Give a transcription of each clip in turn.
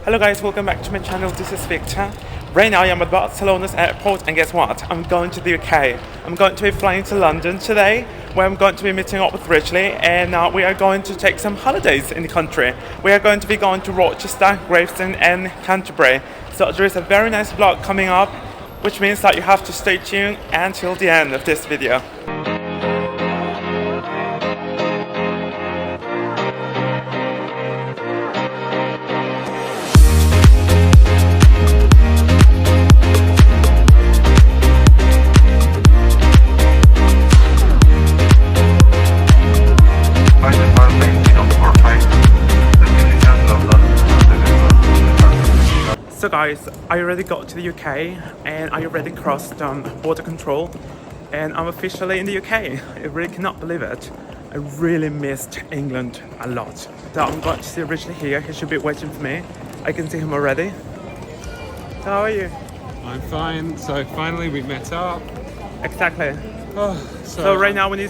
Hello guys, welcome back to my channel. This is Victor. Right now I am at Barcelona's airport and guess what? I'm going to the UK. I'm going to be flying to London today where I'm going to be meeting up with Richley and we are going to take some holidays in the country. We are going to be going to Rochester, Gravesend and Canterbury. So there is a very nice vlog coming up, which means that you have to stay tuned until the end of this video. So guys, I already got to the UK and I already crossed border control and I'm officially in the UK. I really cannot believe it. I really missed England a lot. So I'm going to see Richley here. He should be waiting for me. I can see him already. So how are you? I'm fine. So finally we met up. Exactly. Oh, so right now we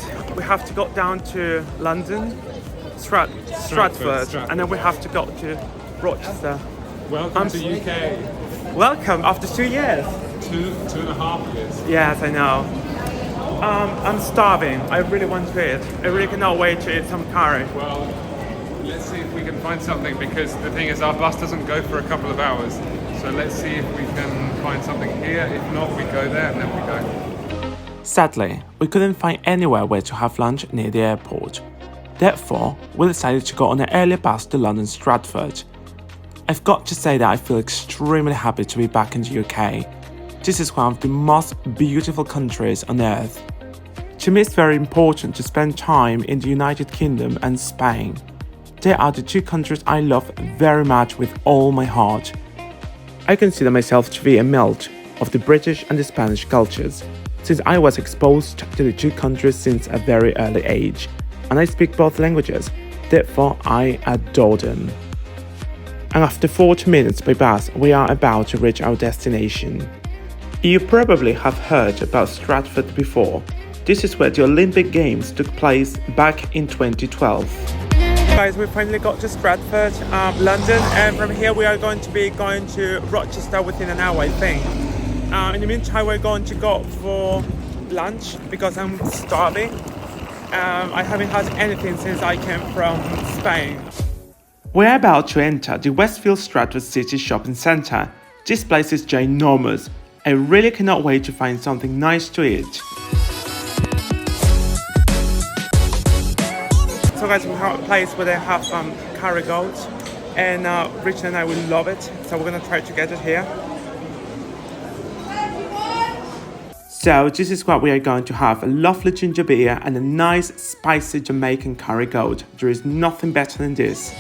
have to go down to London, Stratford, and then we have to go to Rochester. Welcome to UK. Welcome after 2 years. Two and a half years. Yes, I know. I'm starving. I really want to eat. I really cannot wait to eat some curry. Well, let's see if we can find something because the thing is our bus doesn't go for a couple of hours. So let's see if we can find something here. If not, we go there and then we go. Sadly, we couldn't find anywhere where to have lunch near the airport. Therefore, we decided to go on an earlier bus to London Stratford. I've got to say that I feel extremely happy to be back in the UK. This is one of the most beautiful countries on earth. To me it's very important to spend time in the United Kingdom and Spain. They are the two countries I love very much with all my heart. I consider myself to be a melt of the British and the Spanish cultures, since I was exposed to the two countries since a very early age, and I speak both languages, therefore I adore them. And after 40 minutes by bus, we are about to reach our destination. You probably have heard about Stratford before. This is where the Olympic Games took place back in 2012. Guys, we finally got to Stratford, London, and from here we are going to be going to Rochester within an hour, I think. In the meantime, we're going to go for lunch because I'm starving. I haven't had anything since I came from Spain. We're about to enter the Westfield Stratford City Shopping Centre. This place is ginormous. I really cannot wait to find something nice to eat. So guys, we have a place where they have curry goat and Richard and I will love it. So we're gonna try to get it here. So this is what we are going to have, a lovely ginger beer and a nice spicy Jamaican curry goat. There is nothing better than this.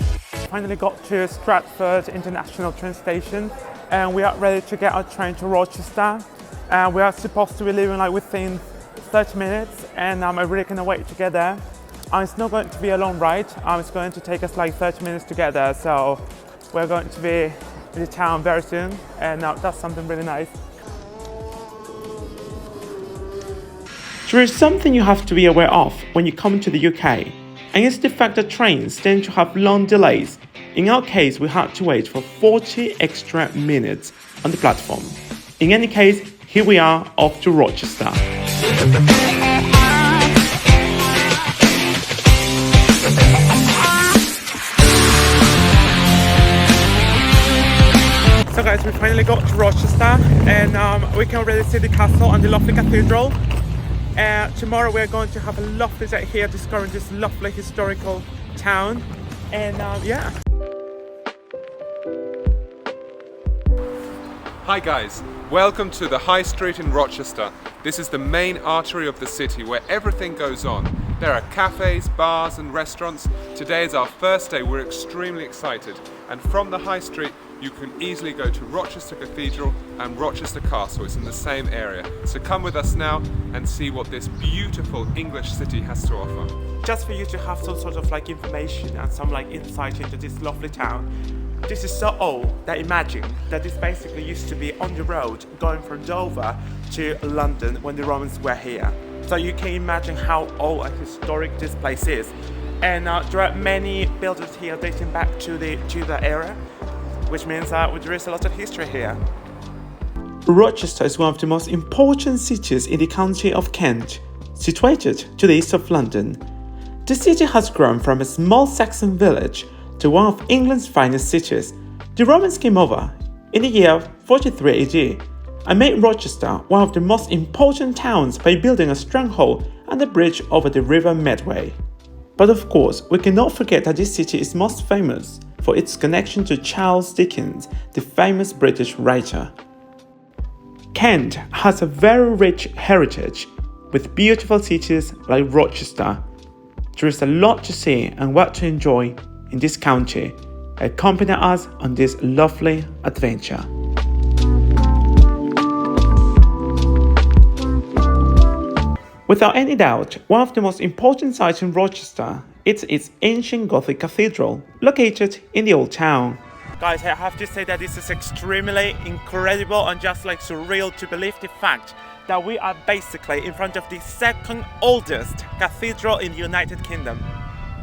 Finally got to Stratford International train station and we are ready to get our train to Rochester. We are supposed to be leaving like within 30 minutes and I really cannot wait to get there. It's not going to be a long ride, it's going to take us like 30 minutes to get there, so we're going to be in the town very soon and that's something really nice. There is something you have to be aware of when you come to the UK. And it's the fact that trains tend to have long delays. In our case, we had to wait for 40 extra minutes on the platform. In any case, here we are off to Rochester. So guys, we finally got to Rochester and we can already see the castle and the lovely cathedral. Tomorrow we're going to have a lovely day here discovering this lovely historical town and yeah. Hi guys, welcome to the High Street in Rochester. This is the main artery of the city where everything goes on. There are cafes, bars and restaurants. Today is our first day, we're extremely excited. And from the High Street you can easily go to Rochester Cathedral and Rochester Castle. It's in the same area. So come with us now and see what this beautiful English city has to offer. Just for you to have some sort of like information and some like insight into this lovely town. This is so old that imagine that this basically used to be on the road going from Dover to London when the Romans were here. So you can imagine how old and historic this place is. And there are many buildings here dating back to the era. which means that there is a lot of history here. Rochester is one of the most important cities in the county of Kent, situated to the east of London. The city has grown from a small Saxon village to one of England's finest cities. The Romans came over in the year 43 AD and made Rochester one of the most important towns by building a stronghold and a bridge over the River Medway. But of course, we cannot forget that this city is most famous for its connection to Charles Dickens, the famous British writer. Kent has a very rich heritage with beautiful cities like Rochester. There is a lot to see and what to enjoy in this county. Accompany us on this lovely adventure. Without any doubt, one of the most important sites in Rochester is its ancient Gothic cathedral, located in the old town. Guys, I have to say that this is extremely incredible and just like surreal to believe the fact that we are basically in front of the second oldest cathedral in the United Kingdom.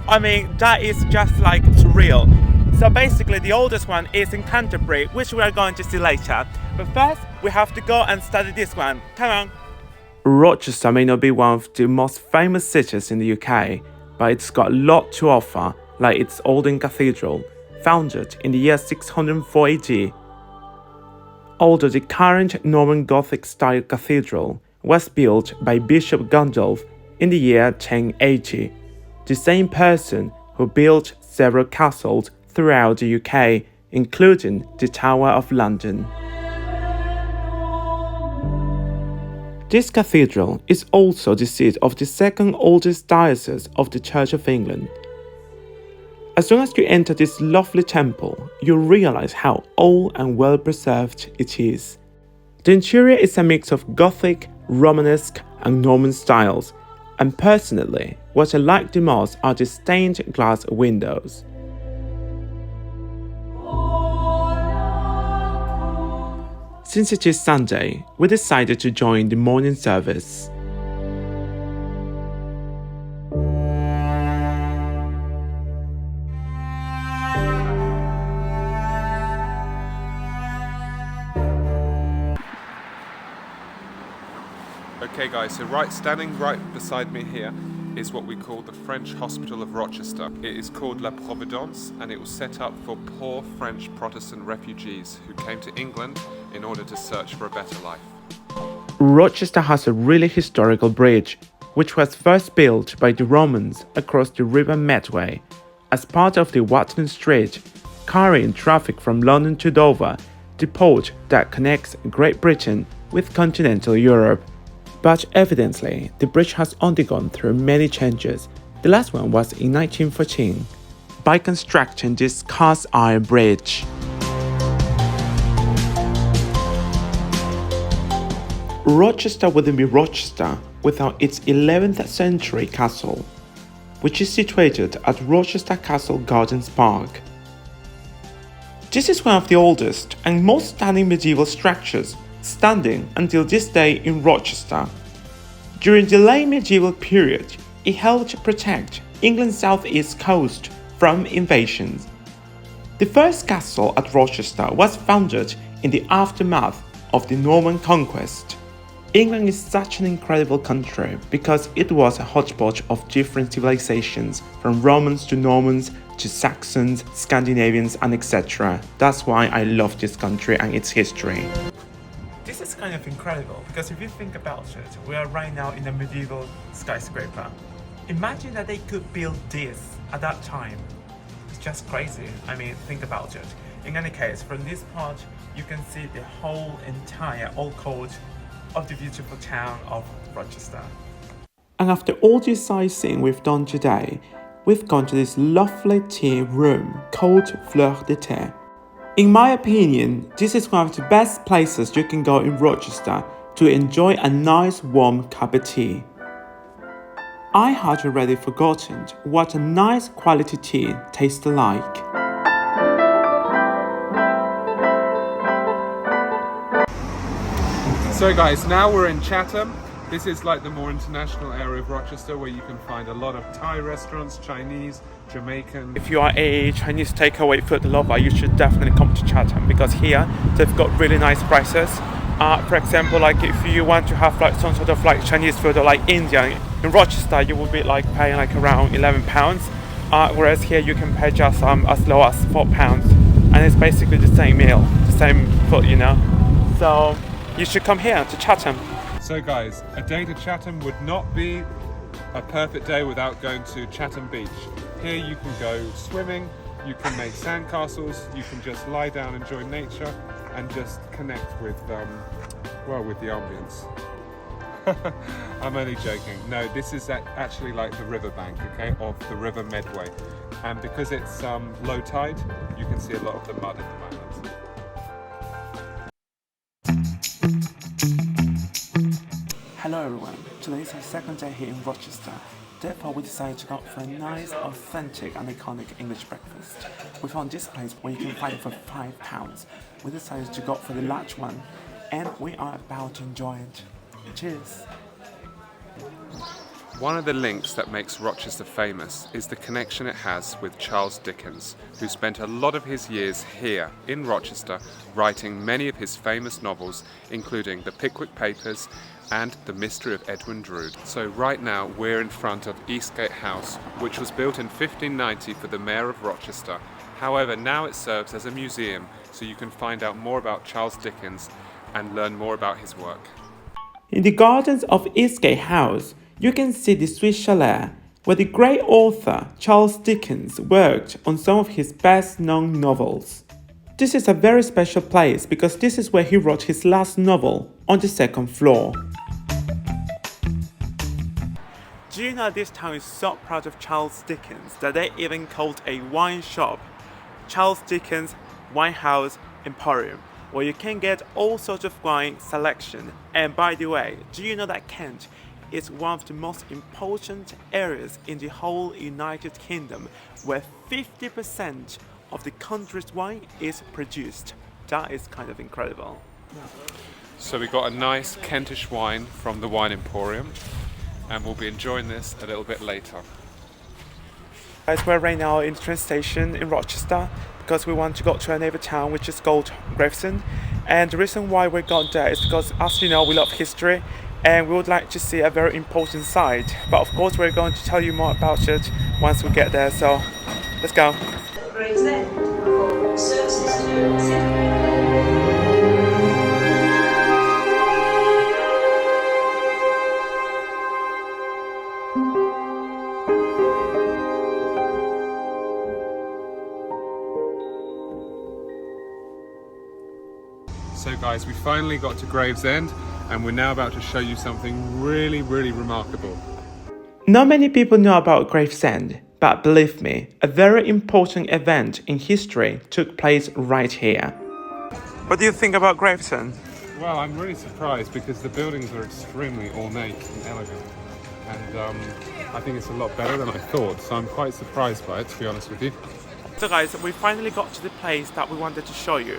I mean, that is just like surreal. So basically the oldest one is in Canterbury, which we are going to see later. But first, we have to go and study this one. Come on. Rochester may not be one of the most famous cities in the UK, but it's got a lot to offer, like its Olden Cathedral, founded in the year 604 AD. Although the current Norman Gothic-style cathedral was built by Bishop Gundulf in the year 1080, the same person who built several castles throughout the UK, including the Tower of London. This cathedral is also the seat of the second oldest diocese of the Church of England. As soon as you enter this lovely temple, you realize how old and well preserved it is. The interior is a mix of Gothic, Romanesque and Norman styles, and personally, what I like the most are the stained glass windows. Since it is Sunday, we decided to join the morning service. Okay guys, so standing right beside me here is what we call the French Hospital of Rochester. It is called La Providence and it was set up for poor French Protestant refugees who came to England in order to search for a better life. Rochester has a really historical bridge, which was first built by the Romans across the River Medway as part of the Watling Street, carrying traffic from London to Dover, the port that connects Great Britain with continental Europe. But evidently, the bridge has undergone through many changes. The last one was in 1914, by constructing this cast iron bridge. Rochester wouldn't be Rochester without its 11th century castle, which is situated at Rochester Castle Gardens Park. This is one of the oldest and most stunning medieval structures standing until this day in Rochester. During the late medieval period, it helped protect England's southeast coast from invasions. The first castle at Rochester was founded in the aftermath of the Norman conquest. England is such an incredible country because it was a hodgepodge of different civilizations, from Romans to Normans to Saxons, Scandinavians and etc. That's why I love this country and its history. This is kind of incredible because if you think about it, we are right now in a medieval skyscraper. Imagine that they could build this at that time. It's just crazy. I mean, think about it. In any case, from this part, you can see the whole entire old court of the beautiful town of Rochester. And after all this sightseeing we've done today, we've gone to this lovely tea room called Fleur de Thé. In my opinion, this is one of the best places you can go in Rochester to enjoy a nice warm cup of tea. I had already forgotten what a nice quality tea tastes like. So guys, now we're in Chatham This is like the more international area of Rochester where you can find a lot of Thai restaurants, Chinese, Jamaican. If you are a Chinese takeaway food lover, you should definitely come to Chatham because here they've got really nice prices. For example, like if you want to have like some sort of like Chinese food or like Indian, in Rochester you will be like paying like around £11, whereas here you can pay just as low as £4, and it's basically the same meal, the same food, you know. So you should come here to Chatham. So guys, a day to Chatham would not be a perfect day without going to Chatham Beach. Here you can go swimming, you can make sandcastles, you can just lie down, enjoy nature, and just connect with, with the ambience. I'm only joking. No, this is actually like the riverbank, okay, of the River Medway. And because it's low tide, you can see a lot of the mud at the moment. Hello everyone, today is our second day here in Rochester. Therefore, we decided to go for a nice, authentic and iconic English breakfast. We found this place where you can find it for £5. We decided to go for the large one, and we are about to enjoy it. Cheers! One of the links that makes Rochester famous is the connection it has with Charles Dickens, who spent a lot of his years here in Rochester writing many of his famous novels, including The Pickwick Papers and The Mystery of Edwin Drood. So right now we're in front of Eastgate House, which was built in 1590 for the Mayor of Rochester. However, now it serves as a museum, so you can find out more about Charles Dickens and learn more about his work. In the gardens of Eastgate House, you can see the Swiss Chalet, where the great author Charles Dickens worked on some of his best-known novels. This is a very special place because this is where he wrote his last novel, on the second floor. Do you know this town is so proud of Charles Dickens that they even called a wine shop Charles Dickens Winehouse Emporium, where you can get all sorts of wine selection. And by the way, do you know that Kent is one of the most important areas in the whole United Kingdom, where 50% of the country's wine is produced? That is kind of incredible. So we got a nice Kentish wine from the Wine Emporium, and we'll be enjoying this a little bit later. Guys, we're right now in the train station in Rochester because we want to go to a neighbour town which is called Gravesend. And the reason why we're going there is because, as you know, we love history and we would like to see a very important site. But of course we're going to tell you more about it once we get there, so let's go. Gravesend for services to city. So guys, we finally got to Gravesend and we're now about to show you something really, really remarkable. Not many people know about Gravesend, but believe me, a very important event in history took place right here. What do you think about Gravesend? Well, I'm really surprised because the buildings are extremely ornate and elegant, and I think it's a lot better than I thought, so I'm quite surprised by it, to be honest with you. So guys, we finally got to the place that we wanted to show you.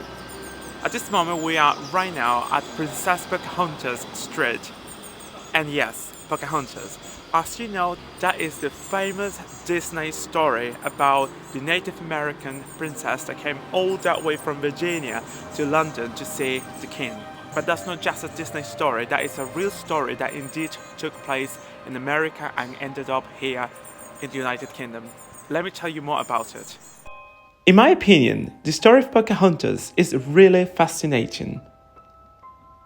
At this moment we are right now at Princess Pocahontas Street. And yes, Pocahontas. As you know, that is the famous Disney story about the Native American princess that came all that way from Virginia to London to see the king. But that's not just a Disney story, that is a real story that indeed took place in America and ended up here in the United Kingdom. Let me tell you more about it. In my opinion, the story of Pocahontas is really fascinating.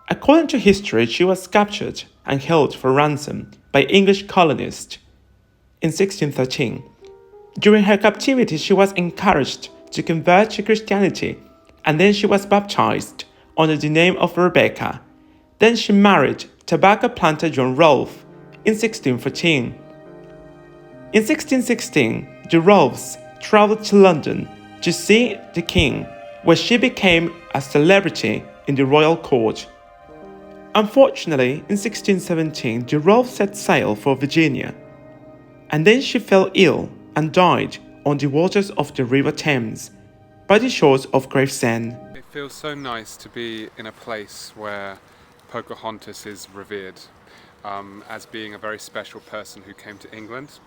According to history, she was captured and held for ransom by English colonists in 1613. During her captivity, she was encouraged to convert to Christianity, and then she was baptized under the name of Rebecca. Then she married tobacco planter John Rolfe in 1614. In 1616, the Rolfes traveled to London to see the king, where she became a celebrity in the royal court. Unfortunately, in 1617, the Rolfes set sail for Virginia, and then she fell ill and died on the waters of the River Thames, by the shores of Gravesend. It feels so nice to be in a place where Pocahontas is revered. as being a very special person who came to England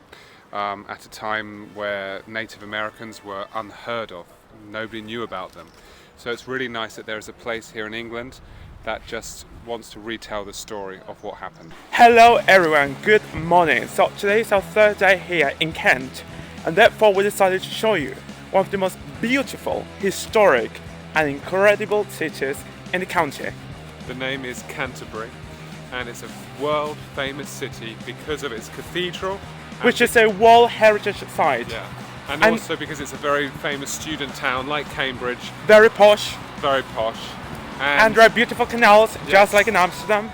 at a time where Native Americans were unheard of. Nobody knew about them. So it's really nice that there is a place here in England that just wants to retell the story of what happened. Hello everyone, good morning. So today is our third day here in Kent, and therefore we decided to show you one of the most beautiful, historic and incredible cities in the county. The name is Canterbury, and it's a world famous city because of its cathedral, Which is a World Heritage Site. yeah, and also because it's a very famous student town like Cambridge, Very posh. very posh. And there are beautiful canals, Yes. just like in Amsterdam.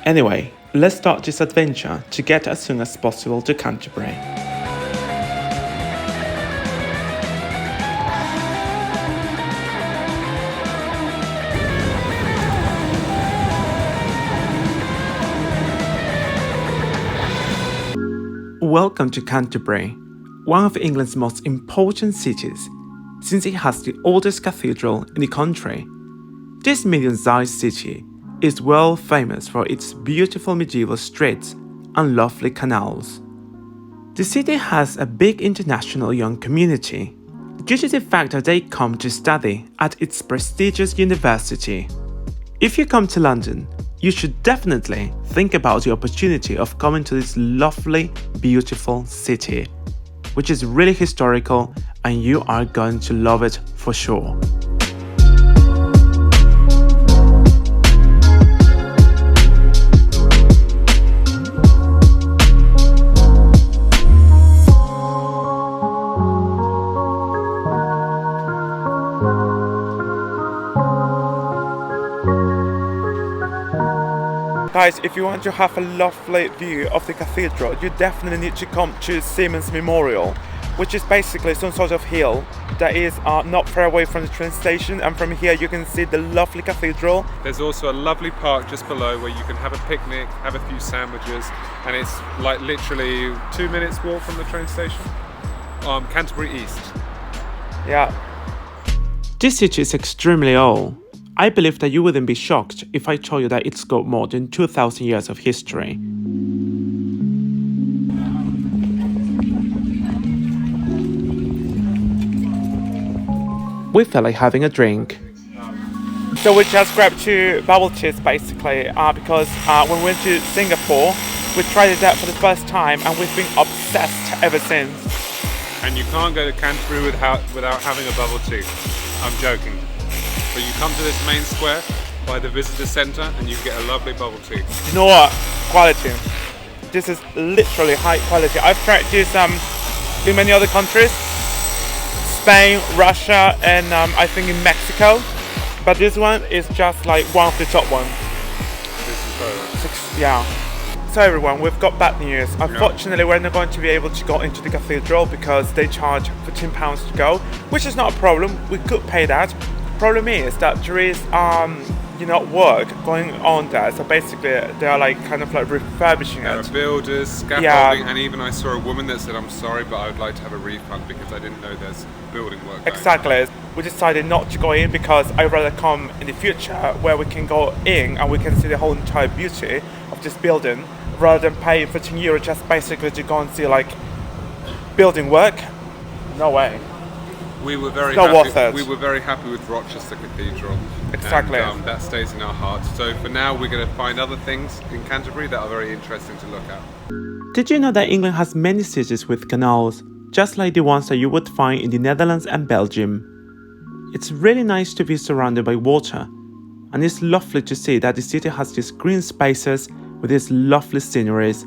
Anyway, let's start this adventure to get as soon as possible to Canterbury. Welcome to Canterbury, one of England's most important cities, since it has the oldest cathedral in the country. This medium-sized city is well famous for its beautiful medieval streets and lovely canals. The city has a big international young community, due to the fact that they come to study at its prestigious university. If you come to London, you should definitely think about the opportunity of coming to this lovely, beautiful city, which is really historical and you are going to love it for sure. Guys, if you want to have a lovely view of the cathedral, you definitely need to come to Siemens Memorial, which is basically some sort of hill that is not far away from the train station, and from here you can see the lovely cathedral. There's also a lovely park just below where you can have a picnic, have a few sandwiches, and it's like literally 2 minutes walk from the train station. Canterbury East. Yeah. This city is extremely old. I believe that you wouldn't be shocked if I told you that it's got more than 2,000 years of history. We felt like having a drink. So we just grabbed 2 bubble teas basically because when we went to Singapore, we tried it out for the first time and we've been obsessed ever since. And you can't go to Canterbury without having a bubble tea. I'm joking. But you come to this main square by the visitor centre and you get a lovely bubble tea. You know what? Quality. This is literally high quality. I've tried this in many other countries. Spain, Russia, and I think in Mexico. But this one is just like one of the top ones. This is very nice. Yeah. So everyone, we've got bad news. Unfortunately, we're not going to be able to go into the cathedral because they charge £15 to go, which is not a problem. We could pay that. Problem is that there is work going on there, so basically they are like kind of like refurbishing There it. are builders, scaffolding, and even I saw a woman that said, "I'm sorry, but I would like to have a refund because I didn't know there's building work going on." Exactly. We decided not to go in because I'd rather come in the future where we can go in and we can see the whole entire beauty of this building rather than paying €15 just basically to go and see like building work. No way. We were very Not worth happy. it. We were very happy with Rochester Cathedral. Exactly. And, that stays in our hearts. So for now, we're going to find other things in Canterbury that are very interesting to look at. Did you know that England has many cities with canals, just like the ones that you would find in the Netherlands and Belgium? It's really nice to be surrounded by water, and it's lovely to see that the city has these green spaces with these lovely sceneries.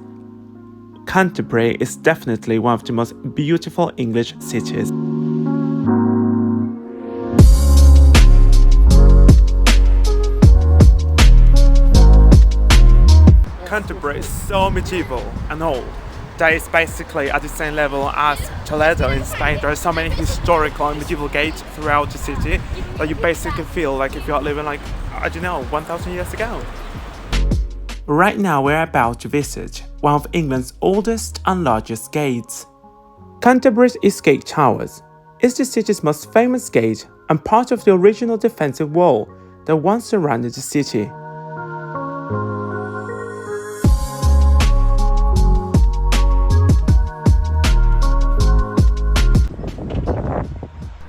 Canterbury is definitely one of the most beautiful English cities. Canterbury is so medieval and old that it's basically at the same level as Toledo in Spain. There are so many historical and medieval gates throughout the city that you basically feel like if you're living like, I don't know, 1,000 years ago. Right now we're about to visit one of England's oldest and largest gates. Canterbury's Eastgate Towers is the city's most famous gate and part of the original defensive wall that once surrounded the city.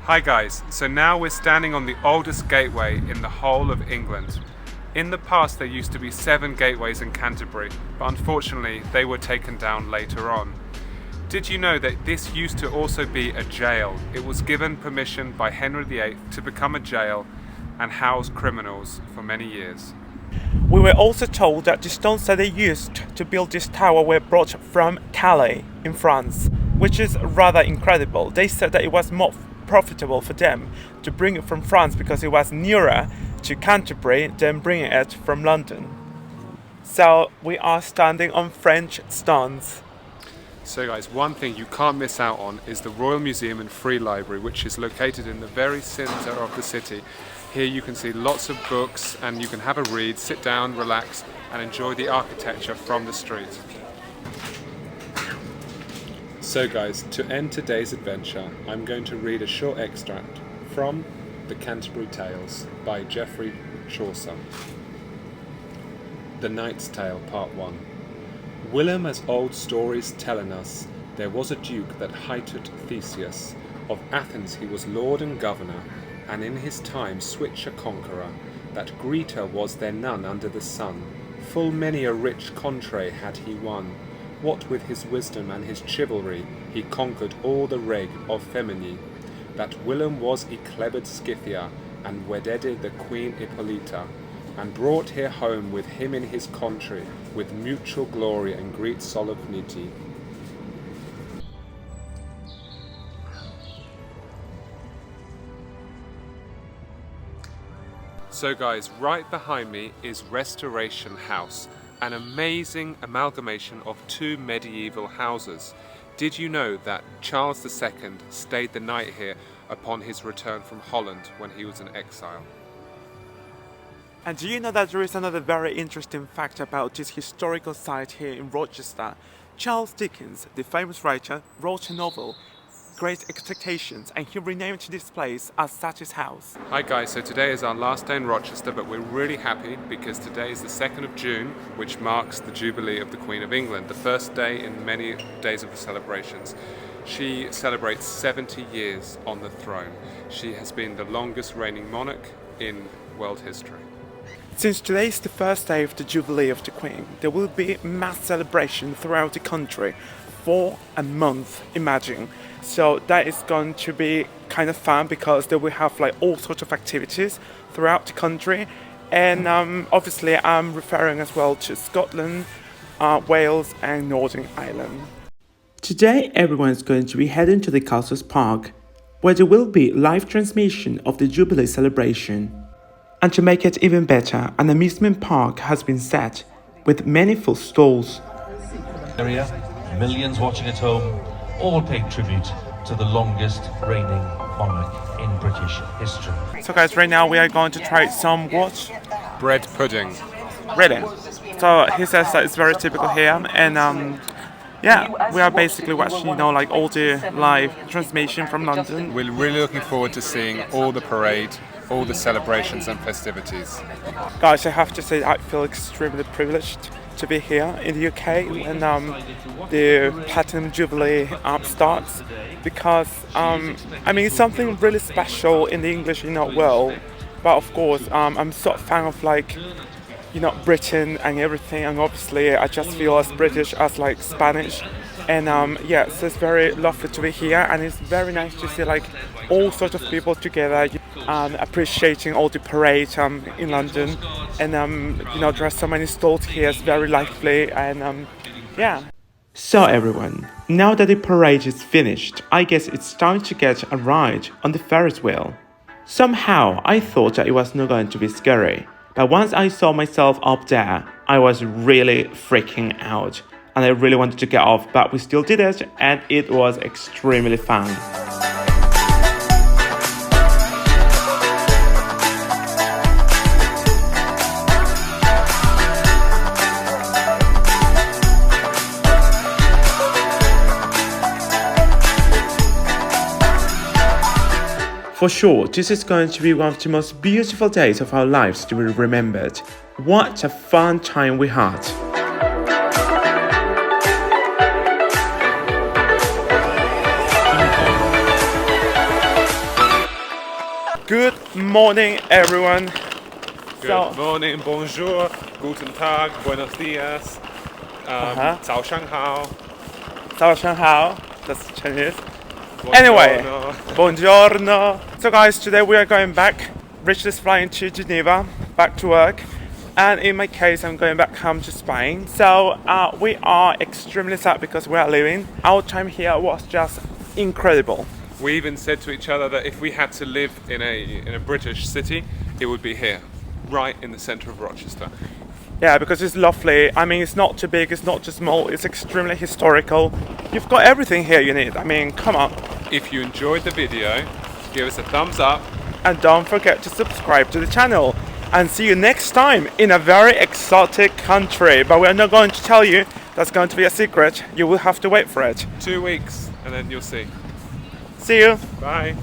Hi guys, so now we're standing on the oldest gateway in the whole of England. In the past there used to be 7 gateways in Canterbury, but unfortunately they were taken down later on. Did you know that this used to also be a jail? It was given permission by Henry VIII to become a jail and house criminals for many years. We were also told that the stones that they used to build this tower were brought from Calais in France, which is rather incredible. They said that it was more profitable for them to bring it from France because it was nearer to Canterbury than bringing it from London. So we are standing on French stones. So guys, one thing you can't miss out on is the Royal Museum and Free Library, which is located in the very centre of the city. Here you can see lots of books and you can have a read, sit down, relax and enjoy the architecture from the street. So guys, to end today's adventure, I'm going to read a short extract from The Canterbury Tales by Geoffrey Chaucer. The Knight's Tale, Part 1. Whilom, as old stories tellen us, there was a duke that highted Theseus. Of Athens he was lord and governor, and in his time switch a conqueror. That greater was there none under the sun. Full many a rich contray had he won. What with his wisdom and his chivalry, he conquered all the reg of Femini. That Whilom was yclebered Scythia, and wedded the Queen Hippolyta, and brought her home with him in his country, with mutual glory and great solemnity. So guys, right behind me is Restoration House, an amazing amalgamation of 2 medieval houses. Did you know that Charles II stayed the night here upon his return from Holland when he was in exile? And do you know that there is another very interesting fact about this historical site here in Rochester? Charles Dickens, the famous writer, wrote a novel, Great Expectations, and he renamed this place as Satch's House. Hi guys, so today is our last day in Rochester, but we're really happy because today is the 2nd of June, which marks the Jubilee of the Queen of England, the first day in many days of the celebrations. She celebrates 70 years on the throne. She has been the longest reigning monarch in world history. Since today is the first day of the Jubilee of the Queen, there will be mass celebration throughout the country for a month, imagine. So that is going to be kind of fun because they will have like all sorts of activities throughout the country. And obviously I'm referring as well to Scotland, Wales and Northern Ireland. Today everyone is going to be heading to the Castle's Park, where there will be live transmission of the Jubilee celebration. And to make it even better, an amusement park has been set with many full stalls. Millions watching at home, all paying tribute to the longest reigning monarch in British history. So guys, right now we are going to try some what? Bread pudding. Really? So he says that it's very typical here, and yeah, we are basically watching, you know, like all the live transmission from London. We're really looking forward to seeing all the parade, all the celebrations and festivities. Guys, I have to say I feel extremely privileged to be here in the UK when the Platinum Jubilee starts, because I mean it's something really special in the English, you know, world. But of course, I'm sort of fan of like, you know, Britain and everything, and obviously I just feel as British as like Spanish. And yeah, so it's very lovely to be here, and it's very nice to see like all sorts of people together, appreciating all the parade in London. And you know, there are so many stalls here, it's very lively, and yeah. So everyone, now that the parade is finished, I guess it's time to get a ride on the Ferris wheel. Somehow I thought that it was not going to be scary, but once I saw myself up there, I was really freaking out. And I really wanted to get off, but we still did it, and it was extremely fun. For sure, this is going to be one of the most beautiful days of our lives to be remembered. What a fun time we had! Good morning, everyone. Good morning, bonjour, guten tag, buenos dias, 早上好, 早上好. That's Chinese. Anyway, buongiorno. So guys, today we are going back. Rich is flying to Geneva, back to work. And in my case, I'm going back home to Spain. So we are extremely sad because we are leaving. Our time here was just incredible. We even said to each other that if we had to live in a British city, it would be here, right in the centre of Rochester. Yeah, because it's lovely. I mean, it's not too big, it's not too small, it's extremely historical. You've got everything here you need. I mean, come on. If you enjoyed the video, give us a thumbs up. And don't forget to subscribe to the channel. And see you next time in a very exotic country. But we're not going to tell you. That's going to be a secret. You will have to wait for it. 2 weeks and then you'll see. See you. Bye.